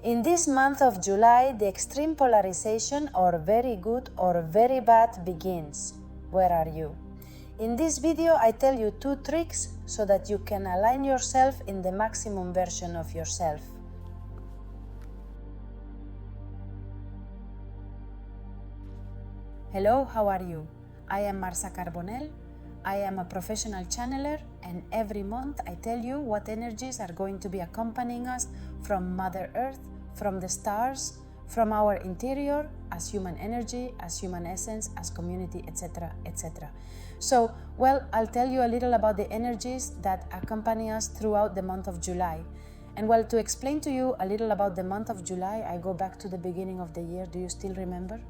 In this month of July, the extreme polarization or very good or very bad begins. Where are you? In this video, I tell you 2 tricks so that you can align yourself in the maximum version of yourself. Hello, how are you? I am Marsa Carbonell. I am a professional channeler, and every month I tell you what energies are going to be accompanying us from Mother Earth, from the stars, from our interior, as human energy, as human essence, as community, etc., etc. So, I'll tell you a little about the energies that accompany us throughout the month of July. And to explain to you a little about the month of July, I go back to the beginning of the year. Do you still remember?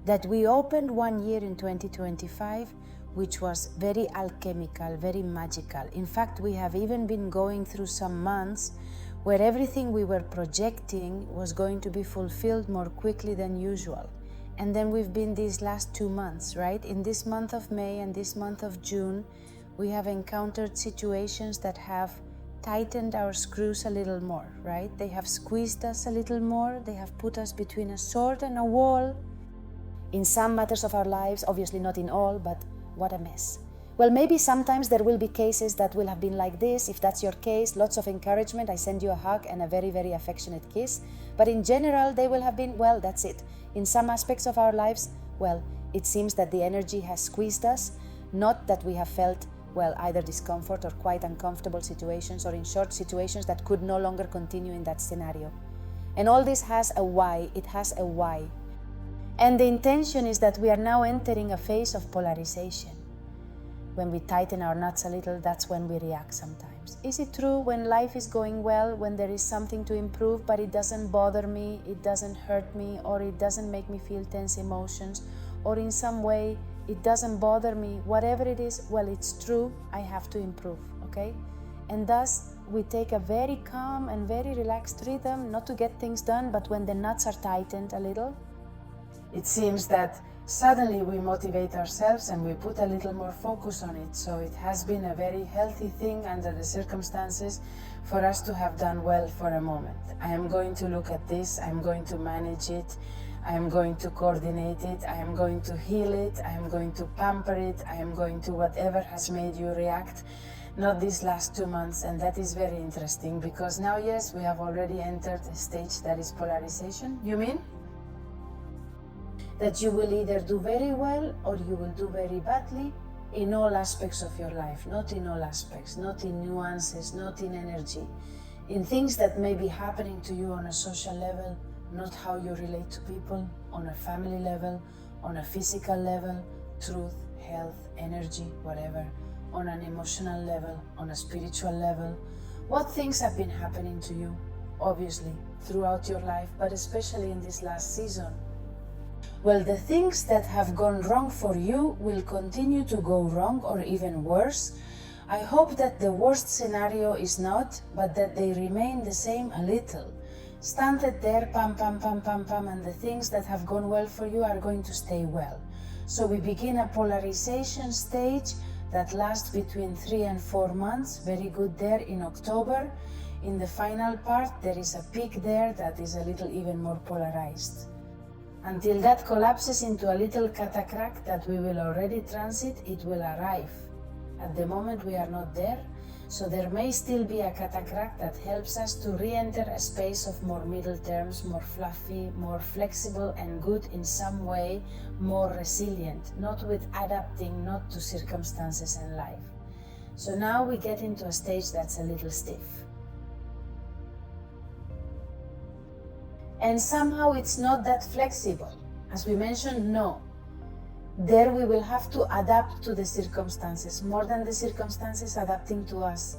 That we opened one year in 2025, which was very alchemical, very magical. In fact, we have even been going through some months where everything we were projecting was going to be fulfilled more quickly than usual. And then we've been these last 2 months, right? In this month of May and this month of June, we have encountered situations that have tightened our screws a little more, right? They have squeezed us a little more. They have put us between a sword and a wall. In some matters of our lives, obviously not in all, but what a mess. Well, maybe sometimes there will be cases that will have been like this. If that's your case, lots of encouragement. I send you a hug and a very, very affectionate kiss. But in general, they will have been, that's it. In some aspects of our lives, it seems that the energy has squeezed us. Not that we have felt, either discomfort or quite uncomfortable situations, or in short, situations that could no longer continue in that scenario. And all this has a why. It has a why. And the intention is that we are now entering a phase of polarization. When we tighten our knots a little, that's when we react sometimes. Is it true when life is going well, when there is something to improve, but it doesn't bother me, it doesn't hurt me, or it doesn't make me feel tense emotions, or in some way it doesn't bother me, whatever it is, it's true, I have to improve, okay? And thus, we take a very calm and very relaxed rhythm, not to get things done, but when the knots are tightened a little, it seems that suddenly we motivate ourselves and we put a little more focus on it. So it has been a very healthy thing under the circumstances for us to have done well for a moment. I am going to look at this, I am going to manage it, I am going to coordinate it, I am going to heal it, I am going to pamper it, I am going to whatever has made you react, not these last 2 months. And that is very interesting because now, yes, we have already entered a stage that is polarization. You mean? That you will either do very well or you will do very badly in all aspects of your life, not in all aspects, not in nuances, not in energy, in things that may be happening to you on a social level, not how you relate to people, on a family level, on a physical level, truth, health, energy, whatever, on an emotional level, on a spiritual level. What things have been happening to you, obviously, throughout your life, but especially in this last season? The things that have gone wrong for you will continue to go wrong, or even worse. I hope that the worst scenario is not, but that they remain the same a little. Stunted there, pam, pam, pam, pam, pam, and the things that have gone well for you are going to stay well. So we begin a polarization stage that lasts between 3 and 4 months, very good there in October. In the final part, there is a peak there that is a little even more polarized. Until that collapses into a little cataract that we will already transit, it will arrive. At the moment we are not there, so there may still be a cataract that helps us to re-enter a space of more middle terms, more fluffy, more flexible and good in some way, more resilient, not with adapting not to circumstances and life. So now we get into a stage that's a little stiff. And somehow it's not that flexible. As we mentioned, no. There we will have to adapt to the circumstances, more than the circumstances adapting to us.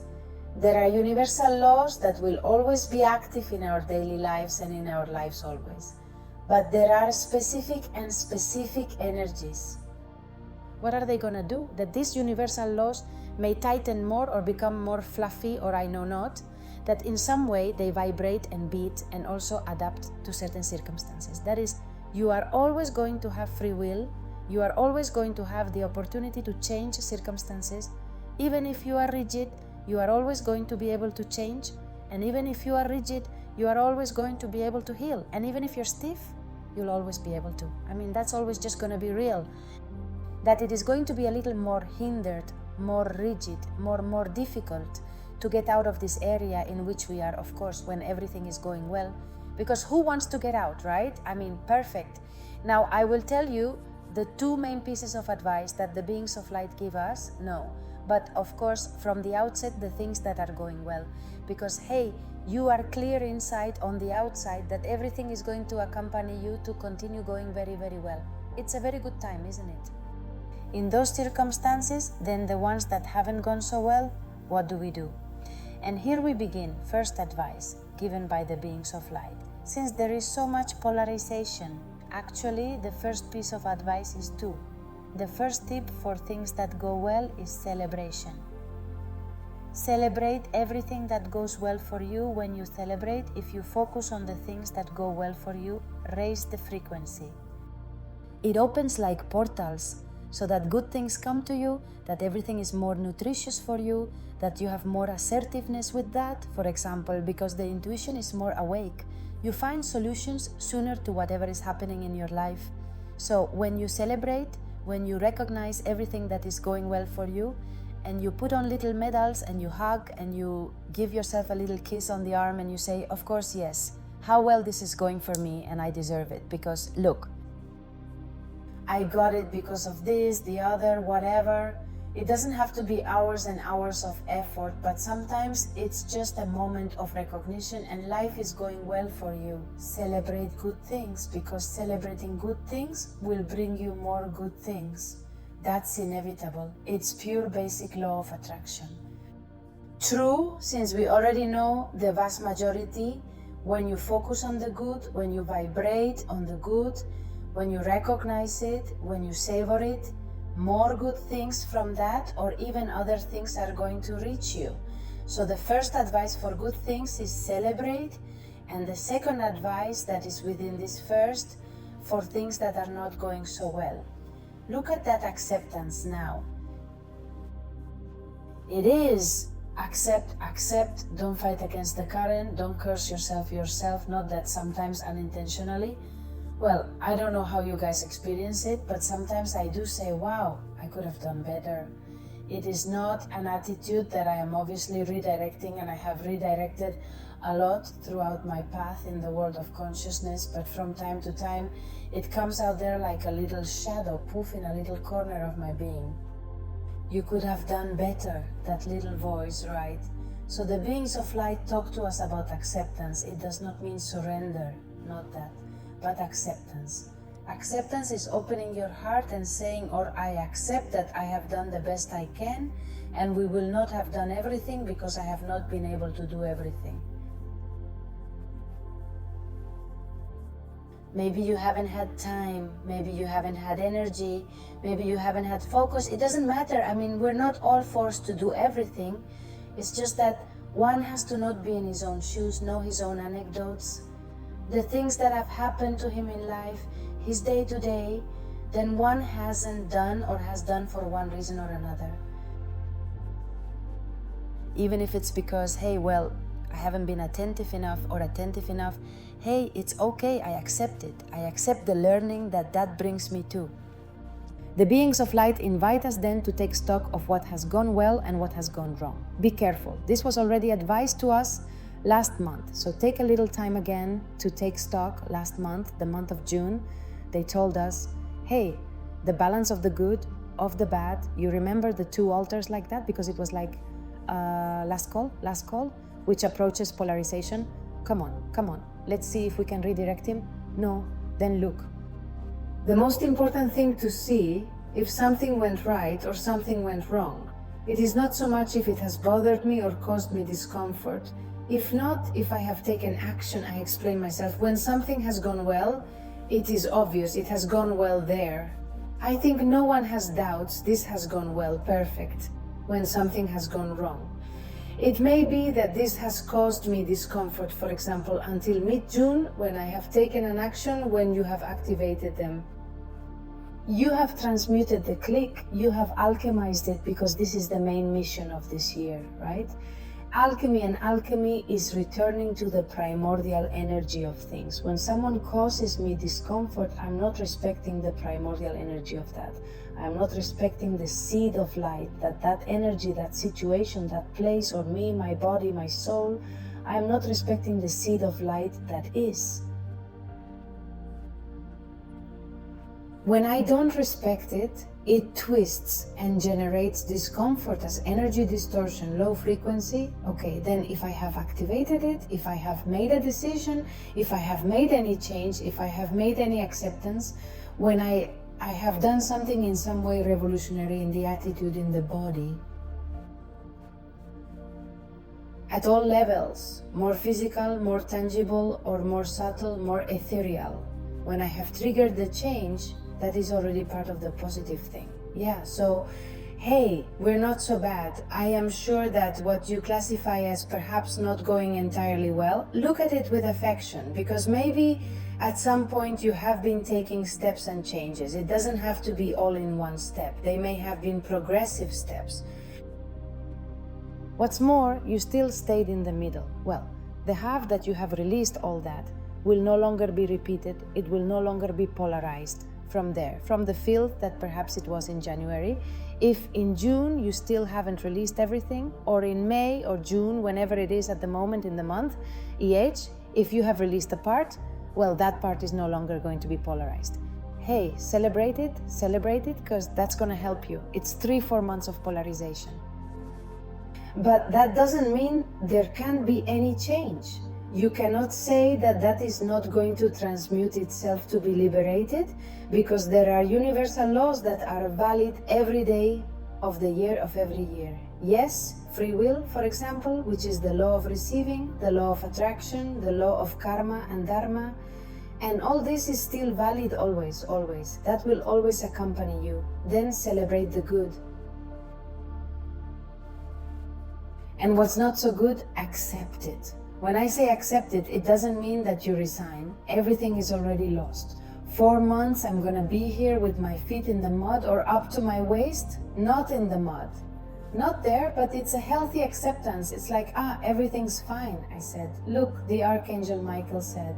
There are universal laws that will always be active in our daily lives and in our lives always. But there are specific energies. What are they going to do? That these universal laws may tighten more or become more fluffy, or I know not, that in some way they vibrate and beat and also adapt to certain circumstances. That is, you are always going to have free will, you are always going to have the opportunity to change circumstances. Even if you are rigid, you are always going to be able to change, and even if you are rigid, you are always going to be able to heal. And even if you're stiff, you'll always be able to. I mean, that's always just going to be real. That it is going to be a little more hindered, more rigid, more difficult to get out of this area in which we are, of course, when everything is going well. Because who wants to get out, right? I mean, perfect. Now, I will tell you the two main pieces of advice that the beings of light give us. No, but of course, from the outset, the things that are going well. Because, hey, you are clear inside, on the outside, that everything is going to accompany you to continue going very, very well. It's a very good time, isn't it? In those circumstances, then the ones that haven't gone so well, what do we do? And here we begin. First advice given by the beings of light. Since there is so much polarization, actually the first piece of advice is two. The first tip for things that go well is celebration. Celebrate everything that goes well for you. When you celebrate, if you focus on the things that go well for you, raise the frequency. It opens like portals, so that good things come to you, that everything is more nutritious for you, that you have more assertiveness with that. For example, because the intuition is more awake, you find solutions sooner to whatever is happening in your life. So when you celebrate, when you recognize everything that is going well for you, and you put on little medals and you hug and you give yourself a little kiss on the arm and you say, of course, yes, how well this is going for me and I deserve it, because look, I got it because of this, the other, whatever. It doesn't have to be hours and hours of effort, but sometimes it's just a moment of recognition and life is going well for you. Celebrate good things, because celebrating good things will bring you more good things. That's inevitable. It's pure basic law of attraction. True, since we already know the vast majority, when you focus on the good, when you vibrate on the good, when you recognize it, when you savor it, more good things from that or even other things are going to reach you. So the first advice for good things is celebrate, and the second advice that is within this first, for things that are not going so well. Look at that acceptance now. It is accept, don't fight against the current, don't curse yourself, not that sometimes unintentionally. Well, I don't know how you guys experience it, but sometimes I do say, wow, I could have done better. It is not an attitude that I am obviously redirecting, and I have redirected a lot throughout my path in the world of consciousness, but from time to time, it comes out there like a little shadow, poof, in a little corner of my being. You could have done better, that little voice, right? So the beings of light talk to us about acceptance. It does not mean surrender, not that. But acceptance. Acceptance is opening your heart and saying, or I accept that I have done the best I can, and we will not have done everything because I have not been able to do everything. Maybe you haven't had time, maybe you haven't had energy, maybe you haven't had focus. It doesn't matter. I mean, we're not all forced to do everything. It's just that one has to not be in his own shoes, know his own anecdotes, the things that have happened to him in life, his day-to-day, then one hasn't done or has done for one reason or another. Even if it's because, hey, well, I haven't been attentive enough or attentive enough, hey, it's okay, I accept it. I accept the learning that brings me to. The beings of light invite us then to take stock of what has gone well and what has gone wrong. Be careful. This was already advised to us last month. So take a little time again to take stock. Last month, the month of June, they told us, hey, the balance of the good, of the bad. You remember the two altars like that? Because it was like last call, which approaches polarization. Come on. Let's see if we can redirect him. No, then look. The most important thing to see if something went right or something went wrong. It is not so much if it has bothered me or caused me discomfort. If not, if I have taken action, I explain myself. When something has gone well, it is obvious, it has gone well there. I think no one has doubts this has gone well, perfect, when something has gone wrong. It may be that this has caused me discomfort, for example, until mid-June, when I have taken an action, when you have activated them. You have transmuted the click, you have alchemized it, because this is the main mission of this year, right? alchemy, and alchemy is returning to the primordial energy of things. When someone causes me discomfort, I'm not respecting the primordial energy of that. I'm not respecting the seed of light, that energy, that situation, that place, or me, my body, my soul. I'm not respecting the seed of light that is. When I don't respect it, it twists and generates discomfort as energy distortion, low frequency. Okay, then if I have activated it, if I have made a decision, if I have made any change, if I have made any acceptance, when I have done something in some way revolutionary in the attitude, in the body, at all levels, more physical, more tangible, or more subtle, more ethereal, when I have triggered the change, that is already part of the positive thing. Yeah, so, hey, we're not so bad. I am sure that what you classify as perhaps not going entirely well, look at it with affection, because maybe at some point you have been taking steps and changes. It doesn't have to be all in one step. They may have been progressive steps. What's more, you still stayed in the middle. Well, the half that you have released all that will no longer be repeated. It will no longer be polarized from there, from the field that perhaps it was in January. If in June you still haven't released everything, or in May or June, whenever it is at the moment in the month, if you have released a part, well, that part is no longer going to be polarized. Hey, celebrate it, because that's going to help you. It's 3-4 months of polarization. But that doesn't mean there can't be any change. You cannot say that that is not going to transmute itself to be liberated, because there are universal laws that are valid every day of the year of every year. Yes, free will, for example, which is the law of receiving, the law of attraction, the law of karma and dharma, and all this is still valid always, always. That will always accompany you. Then celebrate the good. And what's not so good, accept it. When I say accept it, it doesn't mean that you resign. Everything is already lost. 4 months I'm gonna be here with my feet in the mud or up to my waist, not in the mud. Not there, but it's a healthy acceptance. It's like, everything's fine, I said. Look, the Archangel Michael said.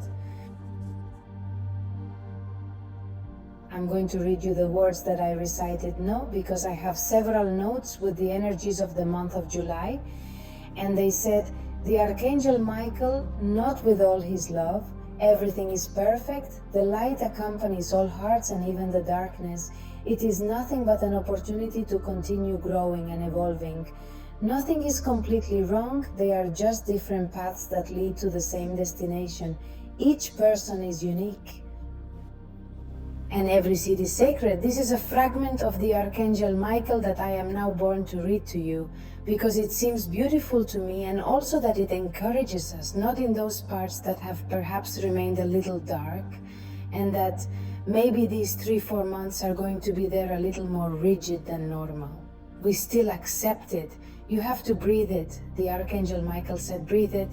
I'm going to read you the words that I recited, because I have several notes with the energies of the month of July, and they said, the Archangel Michael, not with all his love, everything is perfect, the light accompanies all hearts and even the darkness. It is nothing but an opportunity to continue growing and evolving. Nothing is completely wrong, they are just different paths that lead to the same destination. Each person is unique. And every seed is sacred. This is a fragment of the Archangel Michael that I am now born to read to you, because it seems beautiful to me, and also that it encourages us, not in those parts that have perhaps remained a little dark, and that maybe these 3-4 months are going to be there a little more rigid than normal. We still accept it. You have to breathe it. The Archangel Michael said, breathe it.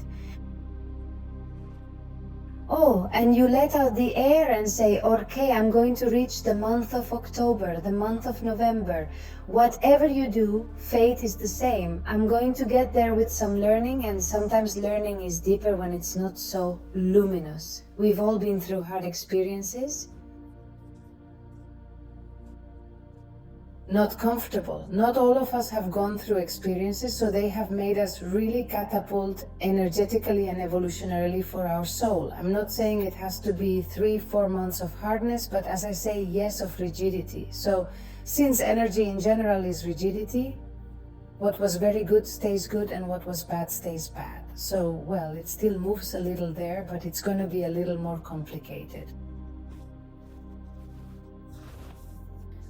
Oh, and you let out the air and say, okay, I'm going to reach the month of October, the month of November. Whatever you do, fate is the same. I'm going to get there with some learning, and sometimes learning is deeper when it's not so luminous. We've all been through hard experiences. Not comfortable. Not all of us have gone through experiences, so they have made us really catapult energetically and evolutionarily for our soul. I'm not saying it has to be 3-4 months of hardness, but as I say, yes, of rigidity. So since energy in general is rigidity, what was very good stays good, and what was bad stays bad. So, well, it still moves a little there, but it's going to be a little more complicated.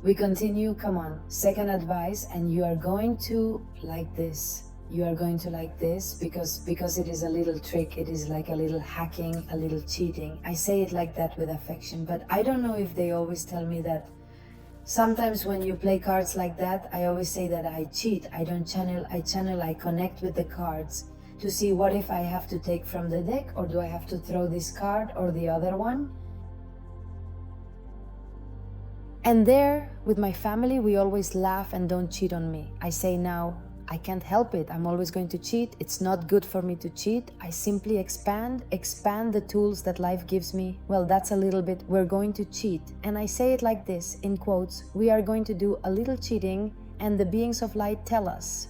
We continue, come on, second advice, and you are going to like this. You are going to like this because it is a little trick, it is like a little hacking, a little cheating. I say it like that with affection, but I don't know if they always tell me that. Sometimes when you play cards like that, I always say that I cheat. I don't channel, I connect with the cards to see what if I have to take from the deck, or do I have to throw this card or the other one. And there, with my family, we always laugh and don't cheat on me. I say now, I can't help it. I'm always going to cheat. It's not good for me to cheat. I simply expand the tools that life gives me. Well, that's a little bit, we're going to cheat. And I say it like this, in quotes, we are going to do a little cheating, and the beings of light tell us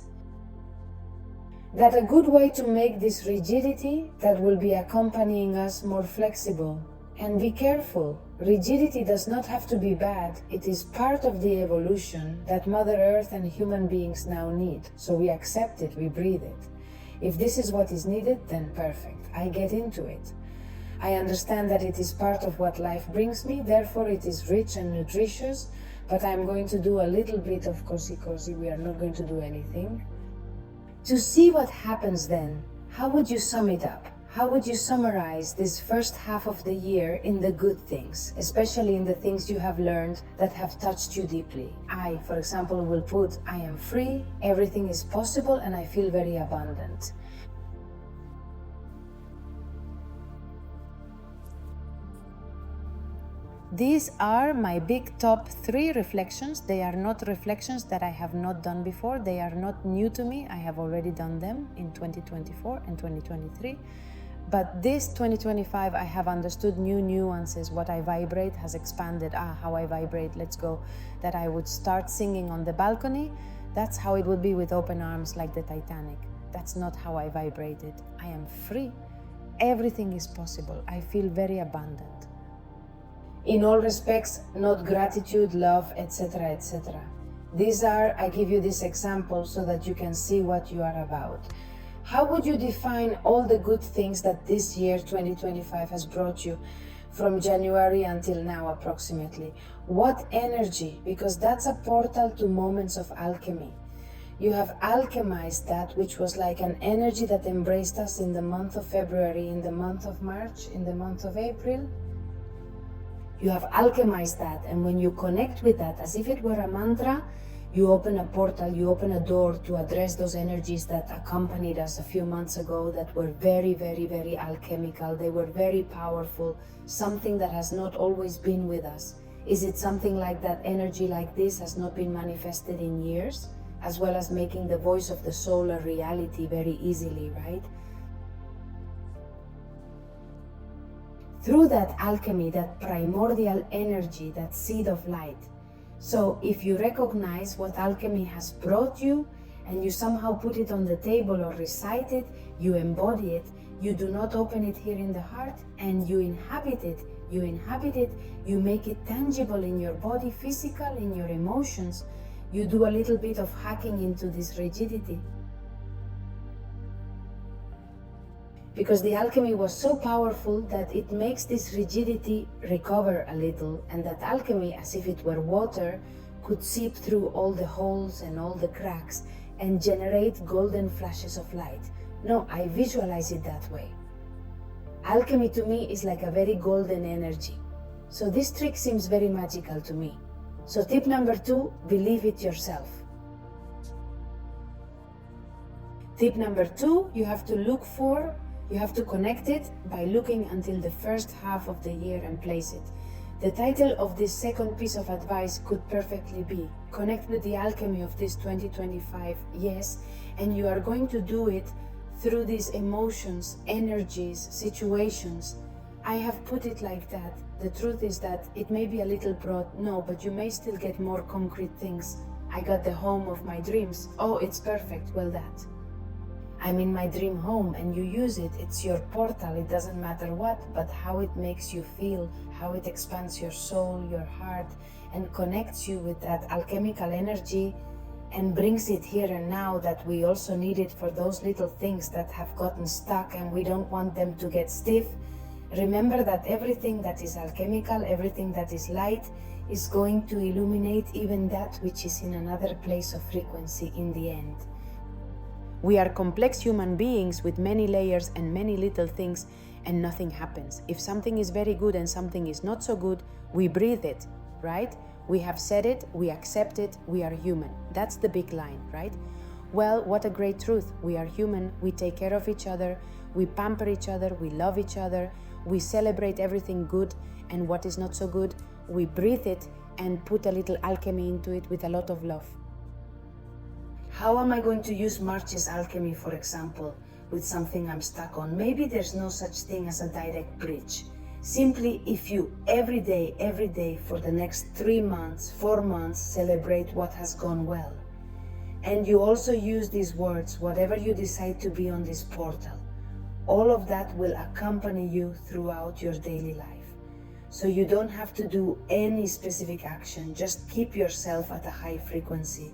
that a good way to make this rigidity that will be accompanying us more flexible. And be careful, rigidity does not have to be bad. It is part of the evolution that Mother Earth and human beings now need. So we accept it, we breathe it. If this is what is needed, then perfect. I get into it. I understand that it is part of what life brings me, therefore it is rich and nutritious, but I'm going to do a little bit of cozy. We are not going to do anything. To see what happens then, how would you sum it up? How would you summarize this first half of the year in the good things, especially in the things you have learned that have touched you deeply? I, for example, will put, I am free, everything is possible, and I feel very abundant. These are my big top 3 reflections. They are not reflections that I have not done before. They are not new to me. I have already done them in 2024 and 2023. But this 2025, I have understood new nuances. What I vibrate has expanded. How I vibrate, let's go. That I would start singing on the balcony. That's how it would be with open arms like the Titanic. That's not how I vibrated. I am free. Everything is possible. I feel very abundant. In all respects, not gratitude, love, etc., etc. These are, I give you this example so that you can see what you are about. How would you define all the good things that this year, 2025, has brought you from January until now approximately? What energy? Because that's a portal to moments of alchemy. You have alchemized that which was like an energy that embraced us in the month of February, in the month of March, in the month of April. You have alchemized that, and when you connect with that as if it were a mantra, you open a portal, you open a door to address those energies that accompanied us a few months ago that were very, very, very alchemical. They were very powerful, something that has not always been with us. Is it something like that energy like this has not been manifested in years, as well as making the voice of the soul a reality very easily, right? Through that alchemy, that primordial energy, that seed of light. So if you recognize what alchemy has brought you and you somehow put it on the table or recite it, you embody it, you do not open it here in the heart, and you inhabit it, you make it tangible in your body, physical, in your emotions. You do a little bit of hacking into this rigidity. Because the alchemy was so powerful that it makes this rigidity recover a little, and that alchemy, as if it were water, could seep through all the holes and all the cracks and generate golden flashes of light. No, I visualize it that way. Alchemy to me is like a very golden energy. So this trick seems very magical to me. So tip number 2, believe it yourself. Tip number 2, you have to connect it by looking until the first half of the year and place it. The title of this second piece of advice could perfectly be Connect with the Alchemy of this 2025, yes, and you are going to do it through these emotions, energies, situations. I have put it like that. The truth is that it may be a little broad, no, but you may still get more concrete things. I got the home of my dreams. Oh, it's perfect, well that. I'm in my dream home and you use it, it's your portal, it doesn't matter what, but how it makes you feel, how it expands your soul, your heart, and connects you with that alchemical energy and brings it here and now, that we also need it for those little things that have gotten stuck and we don't want them to get stiff. Remember that everything that is alchemical, everything that is light, is going to illuminate even that which is in another place of frequency in the end. We are complex human beings with many layers and many little things, and nothing happens. If something is very good and something is not so good, we breathe it, right? We have said it, we accept it, we are human. That's the big line, right? Well, what a great truth. We are human, we take care of each other, we pamper each other, we love each other, we celebrate everything good, and what is not so good, we breathe it and put a little alchemy into it with a lot of love. How am I going to use March's alchemy, for example, with something I'm stuck on? Maybe there's no such thing as a direct bridge. Simply, if you every day for the next 3 months, 4 months, celebrate what has gone well. And you also use these words, whatever you decide to be on this portal, all of that will accompany you throughout your daily life. So you don't have to do any specific action, just keep yourself at a high frequency.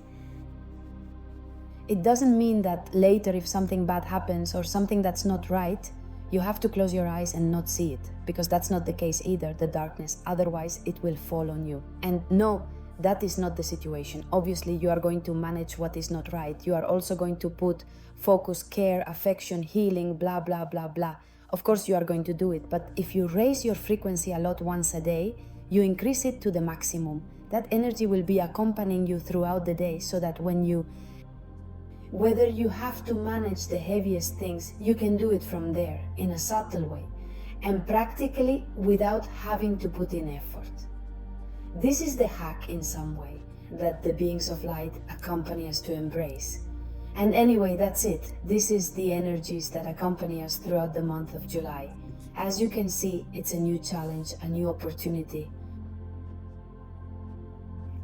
It doesn't mean that later if something bad happens or something that's not right, you have to close your eyes and not see it, because that's not the case either, the darkness. Otherwise, it will fall on you. And no, that is not the situation. Obviously, you are going to manage what is not right. You are also going to put focus, care, affection, healing, blah, blah, blah, blah. Of course, you are going to do it. But if you raise your frequency a lot once a day, you increase it to the maximum. That energy will be accompanying you throughout the day, so that whether you have to manage the heaviest things, you can do it from there in a subtle way and practically without having to put in effort. This is the hack in some way that the beings of light accompany us to embrace. And anyway, that's it. This is the energies that accompany us throughout the month of July. As you can see, it's a new challenge, a new opportunity.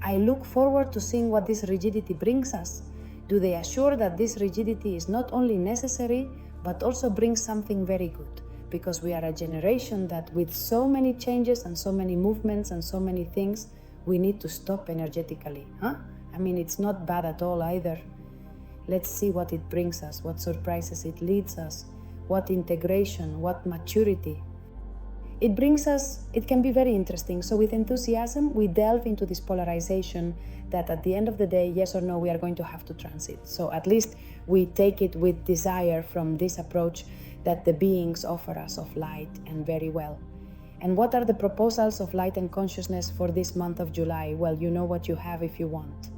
I look forward to seeing what this rigidity brings us. Do they assure that this rigidity is not only necessary, but also brings something very good? Because we are a generation that with so many changes and so many movements and so many things, we need to stop energetically. I mean, it's not bad at all either. Let's see what it brings us, what surprises it leads us, what integration, what maturity. It brings us, it can be very interesting. So with enthusiasm, we delve into this polarization that at the end of the day, yes or no, we are going to have to transit. So at least we take it with desire from this approach that the beings offer us of light, and very well. And what are the proposals of light and consciousness for this month of July? Well, you know what you have if you want.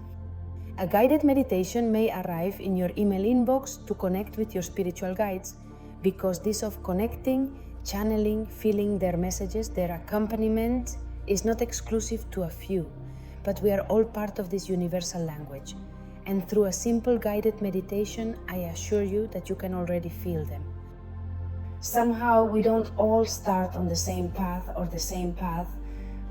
A guided meditation may arrive in your email inbox to connect with your spiritual guides, because this of connecting, channeling, feeling their messages, their accompaniment is not exclusive to a few, but we are all part of this universal language. And through a simple guided meditation, I assure you that you can already feel them. Somehow we don't all start on the same path or the same path,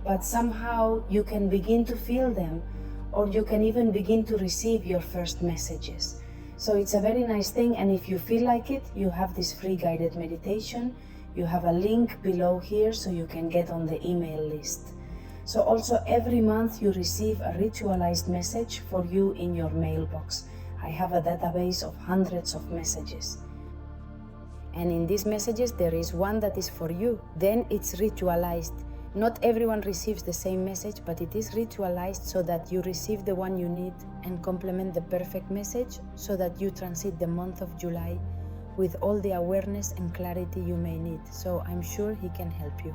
but somehow you can begin to feel them, or you can even begin to receive your first messages. So it's a very nice thing, and if you feel like it, you have this free guided meditation. You have a link below here so you can get on the email list. So also every month you receive a ritualized message for you in your mailbox. I have a database of hundreds of messages. And in these messages there is one that is for you. Then it's ritualized. Not everyone receives the same message, but it is ritualized so that you receive the one you need and complement the perfect message, so that you transit the month of July with all the awareness and clarity you may need. So I'm sure he can help you.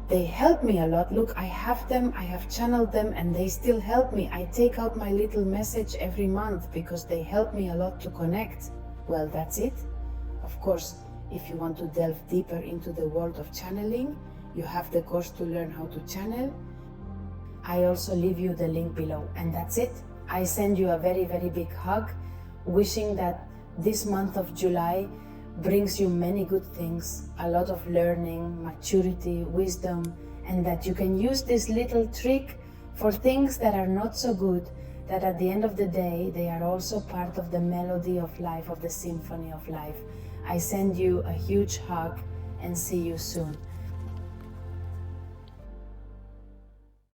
They help me a lot. Look, I have them, I have channeled them, and they still help me. I take out my little message every month because they help me a lot to connect. Well, that's it. Of course, if you want to delve deeper into the world of channeling, you have the course to learn how to channel. I also leave you the link below, and that's it. I send you a very, very big hug, wishing that this month of July brings you many good things, a lot of learning, maturity, wisdom, and that you can use this little trick for things that are not so good, that at the end of the day, they are also part of the melody of life, of the symphony of life. I send you a huge hug and see you soon.